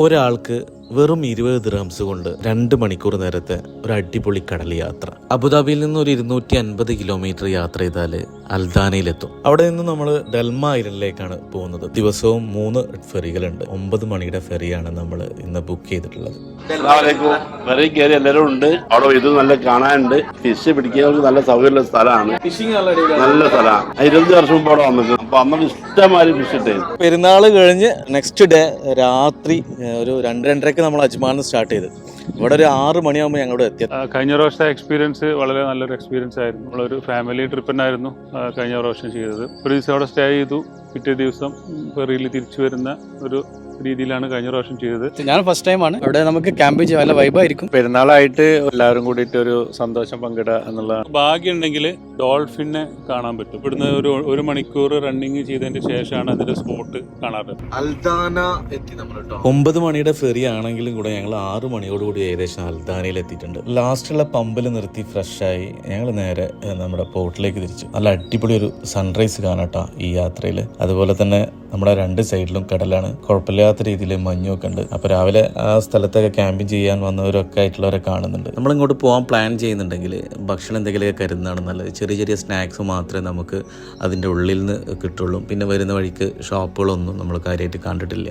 ഒരാൾക്ക് വെറും 20 ദിർഹംസ് കൊണ്ട് 2 മണിക്കൂർ നേരത്തെ ഒരു അടിപൊളി കടൽ യാത്ര. അബുദാബിയിൽ നിന്ന് ഒരു 250 കിലോമീറ്റർ യാത്ര ചെയ്താൽ അൽദാനയിലെത്തും. അവിടെ നിന്ന് നമ്മൾ ഡൽമ ഐലൻഡിലേക്കാണ് പോകുന്നത്. ദിവസവും 3 ഫെറികളുണ്ട്. 9 മണിയുടെ ഫെറിയാണ് നമ്മൾ ഇന്ന് ബുക്ക് ചെയ്തിട്ടുള്ളത്. ഫെറി കയറി എല്ലാവരും ഉണ്ട്. അവിടെ ഇത് നല്ല കാണാനുണ്ട്. ഫിഷ് പിടിക്കുന്നവർക്ക് നല്ല സൗകര്യമുള്ള സ്ഥലമാണ്. നല്ല സ്ഥലമാണ്. 20 വർഷം മുമ്പ് അവിടെ വന്നിട്ടുണ്ട്. അപ്പൊ അന്ന് ഇഷ്ടമാതിരി ഫിഷ് ഇട്ടായിരുന്നു. പെരുന്നാൾ കഴിഞ്ഞ് നെക്സ്റ്റ് ഡേ രാത്രി ഒരു 2-2:30 നമ്മൾ അജ്മാനിൽ സ്റ്റാർട്ട് ചെയ്ത് ഇവിടെ ഒരു 6 മണിയാകുമ്പോൾ ഞങ്ങളുടെ എത്തിയത്. കഴിഞ്ഞ പ്രാവശ്യത്തെ എക്സ്പീരിയൻസ് വളരെ നല്ലൊരു എക്സ്പീരിയൻസ് ആയിരുന്നു. നമ്മളൊരു ഫാമിലി ട്രിപ്പിനായിരുന്നു കഴിഞ്ഞ പ്രാവശ്യം ചെയ്തത്. ഒരു ദിവസം അവിടെ സ്റ്റേ ചെയ്തു. പിറ്റേ ദിവസം ഫെറിയിൽ തിരിച്ചു വരുന്ന ഒരു രീതിയിലാണ് കഴിഞ്ഞ പ്രാവശ്യം ചെയ്തത്. ഞാൻ ഫസ്റ്റ് ടൈമാണ് അവിടെ. നമുക്ക് ക്യാമ്പ് ചെയ്യാൻ നല്ല വൈബായിരിക്കും. പെരുന്നാളായിട്ട് എല്ലാവരും കൂടിയിട്ട് ഒരു സന്തോഷം പങ്കിടുക എന്നുള്ള ഭാഗ്യം ഉണ്ടെങ്കിൽ ഡോൾഫിനെ കാണാൻ പറ്റും. ഇവിടുന്ന് ഒരു 1 മണിക്കൂർ റണ്ണിങ് ചെയ്തതിന് ശേഷമാണ് അതിന്റെ സ്പോട്ട് കാണാറ്. അൽദാന എത്തി നമ്മൾ 9 മണിയുടെ ഫെറി ആണെങ്കിലും കൂടെ ഞങ്ങൾ 6 മണിയോടുകൂടി ഏകദേശം അൽദാനയിൽ എത്തിയിട്ടുണ്ട്. ലാസ്റ്റുള്ള പമ്പിൽ നിർത്തി ഫ്രഷായി ഞങ്ങൾ നേരെ നമ്മുടെ പോർട്ടിലേക്ക് തിരിച്ചു. നല്ല അടിപൊളി ഒരു സൺറൈസ് കാണാട്ടോ ഈ യാത്രയിൽ. അതുപോലെ തന്നെ നമ്മുടെ 2 സൈഡിലും കടലാണ്. കുഴപ്പമില്ലാത്ത രീതിയിൽ മഞ്ഞൊക്കെ ഉണ്ട്. അപ്പോൾ രാവിലെ ആ സ്ഥലത്തൊക്കെ ക്യാമ്പിങ് ചെയ്യാൻ വന്നവരൊക്കെ ആയിട്ടുള്ളവരെ കാണുന്നുണ്ട്. നമ്മളിങ്ങോട്ട് പോകാൻ പ്ലാൻ ചെയ്യുന്നുണ്ടെങ്കിൽ ഭക്ഷണം എന്തെങ്കിലുമൊക്കെ കരുതുന്നതാണ് നല്ലത്. ചെറിയ ചെറിയ സ്നാക്സ് മാത്രമേ നമുക്ക് അതിൻ്റെ ഉള്ളിൽ നിന്ന് കിട്ടുള്ളൂ. പിന്നെ വരുന്ന വഴിക്ക് ഷോപ്പുകളൊന്നും നമ്മൾ കാര്യമായിട്ട് കണ്ടിട്ടില്ല.